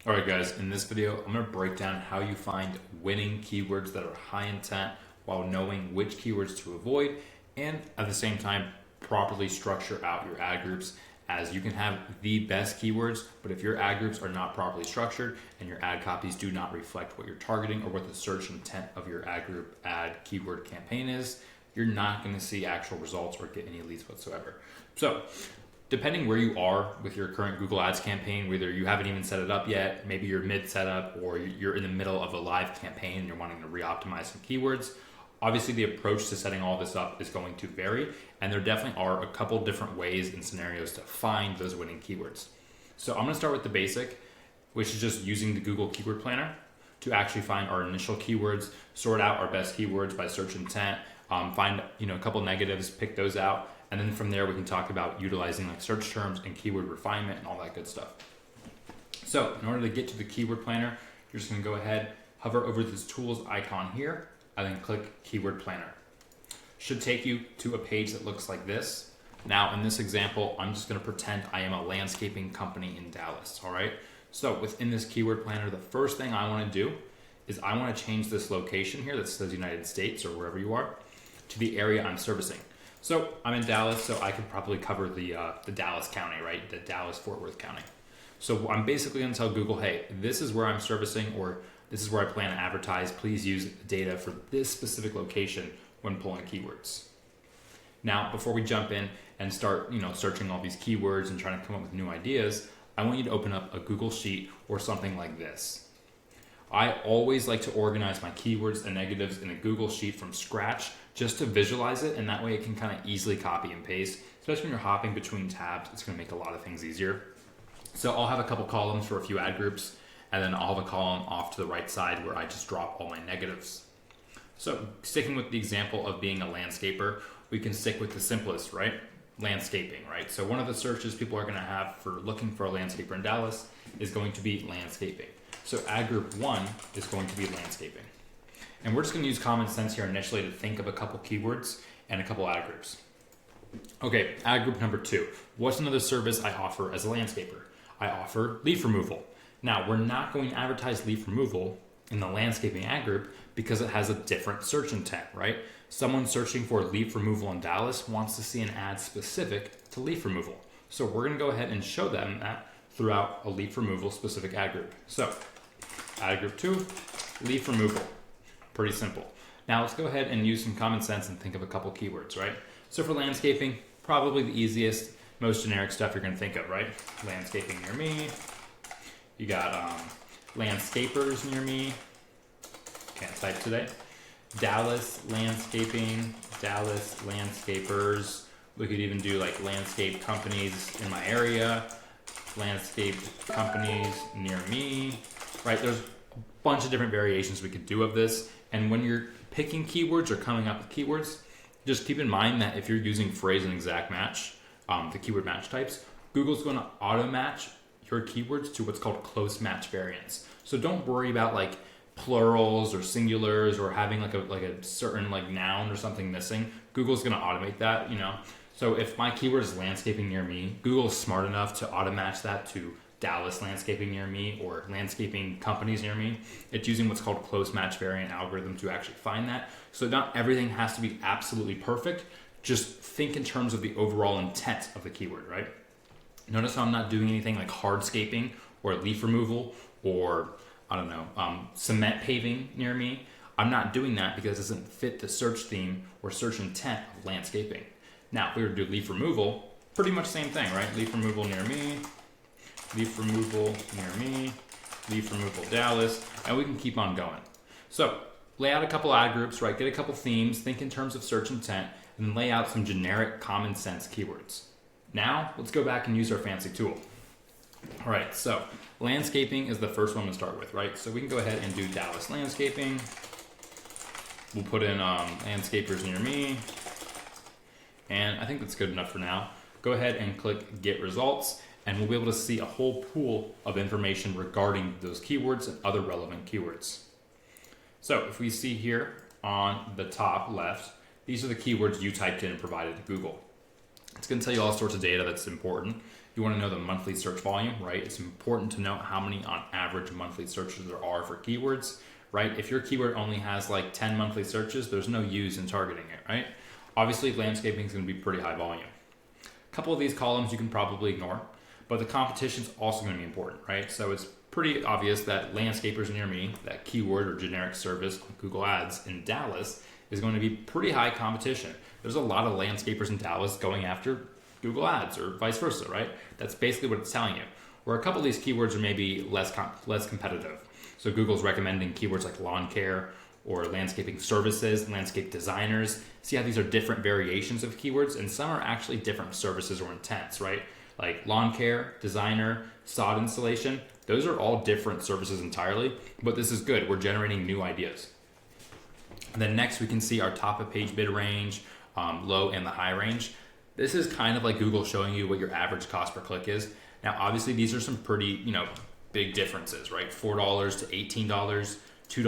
Alright guys, in this video, I'm going to break down how you find winning keywords that are high intent while knowing which keywords to avoid and at the same time properly structure out your ad groups, as you can have the best keywords, but if your ad groups are not properly structured and your ad copies do not reflect what you're targeting or what the search intent of your ad group ad keyword campaign is, you're not going to see actual results or get any leads whatsoever. So depending where you are with your current Google Ads campaign, whether you haven't even set it up yet, maybe you're mid setup or you're in the middle of a live campaign and you're wanting to re-optimize some keywords, obviously the approach to setting all this up is going to vary, and there definitely are a couple different ways and scenarios to find those winning keywords. So I'm going to start with the basic, which is just using the Google Keyword Planner to actually find our initial keywords, sort out our best keywords by search intent, find a couple negatives, pick those out, and then from there we can talk about utilizing like search terms and keyword refinement and all that good stuff. So in order to get to the Keyword Planner, you're just going to go ahead, hover over this tools icon here, and then click Keyword Planner. Should take you to a page that looks like this. Now in this example, I'm just going to pretend I am a landscaping company in Dallas. All right. So within this Keyword Planner, the first thing I want to do is I want to change this location here that says United States or wherever you are to the area I'm servicing. So I'm in Dallas, so I could probably cover the Dallas County, right? The Dallas-Fort Worth County. So I'm basically going to tell Google, hey, this is where I'm servicing, or this is where I plan to advertise. Please use data for this specific location when pulling keywords. Now, before we jump in and start, searching all these keywords and trying to come up with new ideas, I want you to open up a Google Sheet or something like this. I always like to organize my keywords and negatives in a Google Sheet from scratch just to visualize it, and that way it can kind of easily copy and paste. Especially when you're hopping between tabs, it's going to make a lot of things easier. So I'll have a couple columns for a few ad groups, and then I'll have a column off to the right side where I just drop all my negatives. So sticking with the example of being a landscaper, we can stick with the simplest, right? Landscaping, right? So one of the searches people are going to have for looking for a landscaper in Dallas is going to be landscaping. So ad group 1 is going to be landscaping. And we're just going to use common sense here initially to think of a couple keywords and a couple ad groups. Okay, ad group number 2. What's another service I offer as a landscaper? I offer leaf removal. Now, we're not going to advertise leaf removal in the landscaping ad group because it has a different search intent, right? Someone searching for leaf removal in Dallas wants to see an ad specific to leaf removal. So we're going to go ahead and show them that throughout a leaf removal specific ad group. So ad group 2, leaf removal. Pretty simple. Now let's go ahead and use some common sense and think of a couple keywords, right? So for landscaping, probably the easiest, most generic stuff you're going to think of, right? Landscaping near me. You got landscapers near me. Can't type today. Dallas landscaping, Dallas landscapers. We could even do like landscape companies in my area, landscape companies near me, right? There's a bunch of different variations we could do of this. And when you're picking keywords or coming up with keywords, just keep in mind that if you're using phrase and exact match, the keyword match types, Google's going to auto match your keywords to what's called close match variants. So don't worry about like plurals or singulars or having like a certain like noun or something missing. Google's going to automate that, So if my keyword is landscaping near me, Google is smart enough to auto match that to Dallas landscaping near me or landscaping companies near me. It's using what's called close match variant algorithm to actually find that. So not everything has to be absolutely perfect. Just think in terms of the overall intent of the keyword, right? Notice how I'm not doing anything like hardscaping or leaf removal or cement paving near me. I'm not doing that because it doesn't fit the search theme or search intent of landscaping. Now, if we were to do leaf removal, pretty much same thing, right? Leaf removal near me, leaf removal near me, leaf removal Dallas, and we can keep on going. So lay out a couple ad groups, right? Get a couple themes, think in terms of search intent, and then lay out some generic common sense keywords. Now, let's go back and use our fancy tool. All right, so landscaping is the first one to start with, right? So we can go ahead and do Dallas landscaping. We'll put in landscapers near me. And I think that's good enough for now. Go ahead and click Get Results, and we'll be able to see a whole pool of information regarding those keywords and other relevant keywords. So if we see here on the top left, these are the keywords you typed in and provided to Google. It's going to tell you all sorts of data that's important. You want to know the monthly search volume, right? It's important to know how many on average average monthly searches there are for keywords, right? If your keyword only has like 10 monthly searches, there's no use in targeting it, right? Obviously, landscaping is going to be pretty high volume. A couple of these columns you can probably ignore, but the competition is also going to be important, right? So it's pretty obvious that landscapers near me, that keyword or generic service on Google Ads in Dallas, is going to be pretty high competition. There's a lot of landscapers in Dallas going after Google Ads or vice versa, right? That's basically what it's telling you. Where a couple of these keywords are maybe less competitive. So Google's recommending keywords like lawn care or landscaping services, landscape designers. See how these are different variations of keywords, and some are actually different services or intents, right? Like lawn care, designer, sod installation. Those are all different services entirely, but this is good. We're generating new ideas. And then next we can see our top of page bid range, low and the high range. This is kind of like Google showing you what your average cost per click is. Now, obviously these are some pretty, big differences, right? $4 to $18, $2 to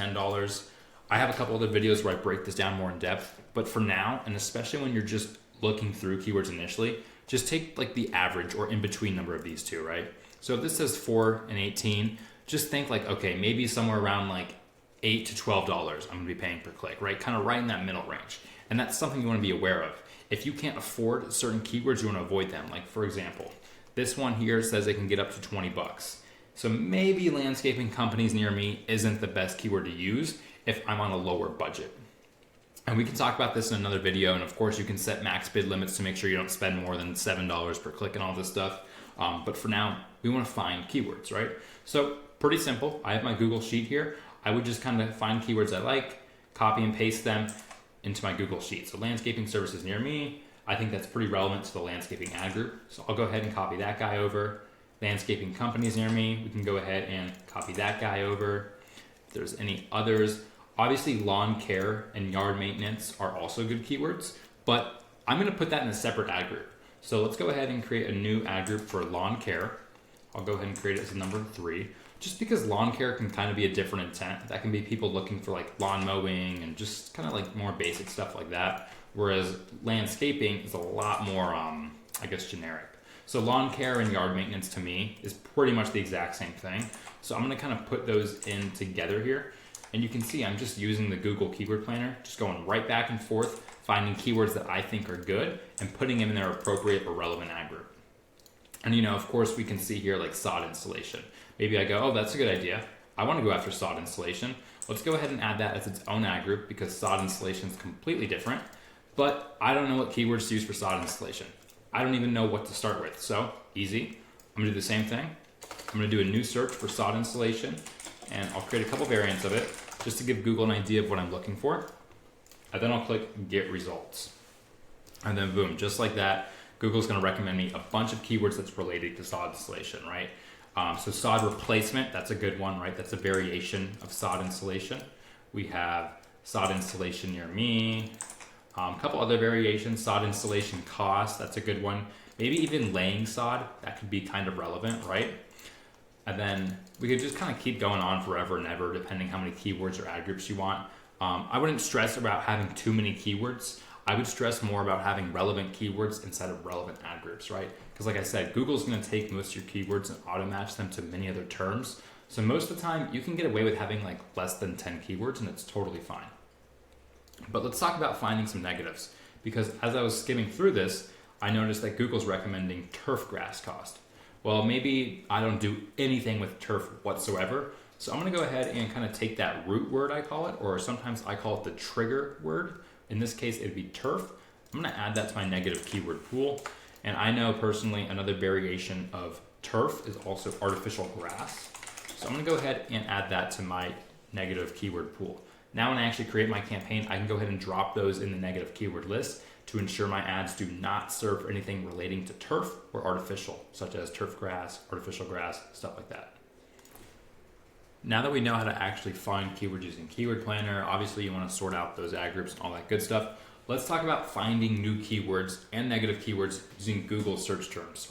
$10. I have a couple other videos where I break this down more in depth, but for now, and especially when you're just looking through keywords initially, just take like the average or in between number of these two, right? So if this says 4 and 18, just think like, okay, maybe somewhere around like $8 to $12 I'm gonna be paying per click, right? Kind of right in that middle range. And that's something you wanna be aware of. If you can't afford certain keywords, you wanna avoid them. Like for example, this one here says it can get up to 20 bucks. So maybe landscaping companies near me isn't the best keyword to use if I'm on a lower budget. And we can talk about this in another video. And of course you can set max bid limits to make sure you don't spend more than $7 per click and all this stuff. But for now, we want to find keywords, right? So pretty simple. I have my Google Sheet here. I would just kind of find keywords I like, copy and paste them into my Google Sheet. So landscaping services near me, I think that's pretty relevant to the landscaping ad group. So I'll go ahead and copy that guy over. Landscaping companies near me, we can go ahead and copy that guy over. If there's any others, obviously lawn care and yard maintenance are also good keywords, but I'm gonna put that in a separate ad group. So let's go ahead and create a new ad group for lawn care. I'll go ahead and create it as number 3, just because lawn care can kind of be a different intent. That can be people looking for like lawn mowing and just kind of like more basic stuff like that. Whereas landscaping is a lot more, generic. So lawn care and yard maintenance to me is pretty much the exact same thing. So I'm gonna kind of put those in together here. And you can see I'm just using the Google Keyword Planner, just going right back and forth, finding keywords that I think are good and putting them in their appropriate or relevant ad group. And of course we can see here like sod installation. Maybe I go, oh, that's a good idea. I wanna go after sod installation. Let's go ahead and add that as its own ad group because sod installation is completely different. But I don't know what keywords to use for sod installation. I don't even know what to start with. So easy, I'm gonna do the same thing. I'm gonna do a new search for sod installation and I'll create a couple variants of it just to give Google an idea of what I'm looking for. And then I'll click get results. And then boom, just like that, Google's gonna recommend me a bunch of keywords that's related to sod installation, right? So sod replacement, that's a good one, right? That's a variation of sod installation. We have sod installation near me. A couple other variations, sod installation cost, that's a good one. Maybe even laying sod, that could be kind of relevant, right? And then we could just kind of keep going on forever and ever, depending how many keywords or ad groups you want. I wouldn't stress about having too many keywords. I would stress more about having relevant keywords instead of relevant ad groups, right? Because like I said, Google's gonna take most of your keywords and auto-match them to many other terms. So most of the time, you can get away with having like less than 10 keywords and it's totally fine. But let's talk about finding some negatives, because as I was skimming through this, I noticed that Google's recommending turf grass cost. Well, maybe I don't do anything with turf whatsoever, so I'm gonna go ahead and kind of take that root word, I call it, or sometimes I call it the trigger word. In this case, it'd be turf. I'm gonna add that to my negative keyword pool. And I know personally another variation of turf is also artificial grass. So I'm gonna go ahead and add that to my negative keyword pool. Now when I actually create my campaign, I can go ahead and drop those in the negative keyword list to ensure my ads do not serve for anything relating to turf or artificial, such as turf grass, artificial grass, stuff like that. Now that we know how to actually find keywords using Keyword Planner, obviously you want to sort out those ad groups and all that good stuff. Let's talk about finding new keywords and negative keywords using Google search terms,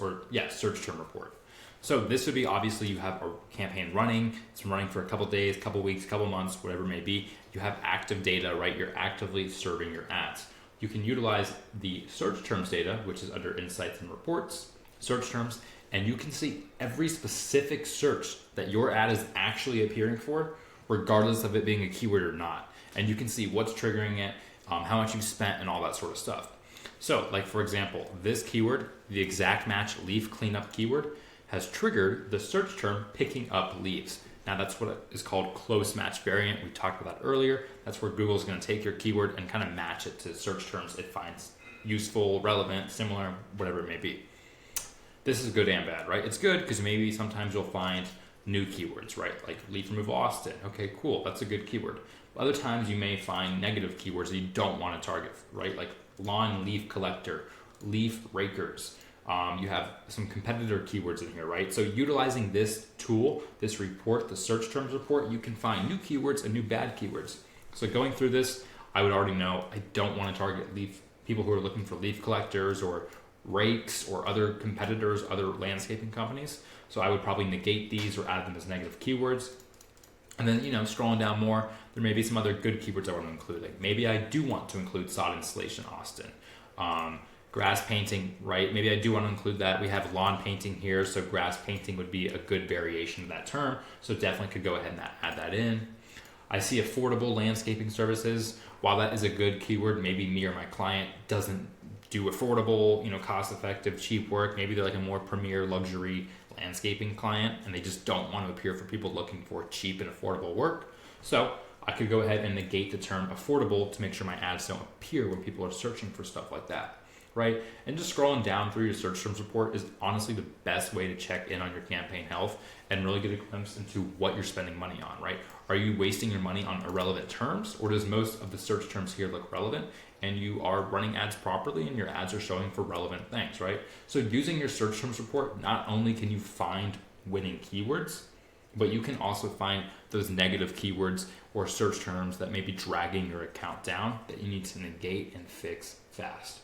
search term report. So this would be, obviously you have a campaign running, it's running for a couple days, couple weeks, couple months, whatever it may be. You have active data, right? You're actively serving your ads. You can utilize the search terms data, which is under insights and reports, search terms, and you can see every specific search that your ad is actually appearing for, regardless of it being a keyword or not. And you can see what's triggering it, how much you spent, and all that sort of stuff. So, like for example, this keyword, the exact match leaf cleanup keyword, has triggered the search term picking up leaves. Now that's what is called close match variant. We talked about that earlier. That's where Google's going to take your keyword and kind of match it to search terms it finds useful, relevant, similar, whatever it may be. This is good and bad, right? It's good because maybe sometimes you'll find new keywords, right? Like leaf removal Austin. Okay, cool. That's a good keyword. Other times you may find negative keywords that you don't want to target, right? Like lawn leaf collector, leaf rakers. You have some competitor keywords in here, right? So utilizing this tool, this report, the search terms report, you can find new keywords and new bad keywords. So going through this, I would already know I don't want to target people who are looking for leaf collectors or rakes or other competitors, other landscaping companies. So I would probably negate these or add them as negative keywords. And then, scrolling down more, there may be some other good keywords I want to include. Like maybe I do want to include sod installation Austin. Grass painting, right? Maybe I do want to include that. We have lawn painting here, so grass painting would be a good variation of that term. So definitely could go ahead and add that in. I see affordable landscaping services. While that is a good keyword, maybe me or my client doesn't do affordable, cost-effective, cheap work. Maybe they're like a more premier luxury landscaping client, and they just don't want to appear for people looking for cheap and affordable work. So I could go ahead and negate the term affordable to make sure my ads don't appear when people are searching for stuff like that. Right? And just scrolling down through your search terms report is honestly the best way to check in on your campaign health and really get a glimpse into what you're spending money on, right? Are you wasting your money on irrelevant terms, or does most of the search terms here look relevant and you are running ads properly and your ads are showing for relevant things, right? So using your search terms report, not only can you find winning keywords, but you can also find those negative keywords or search terms that may be dragging your account down that you need to negate and fix fast.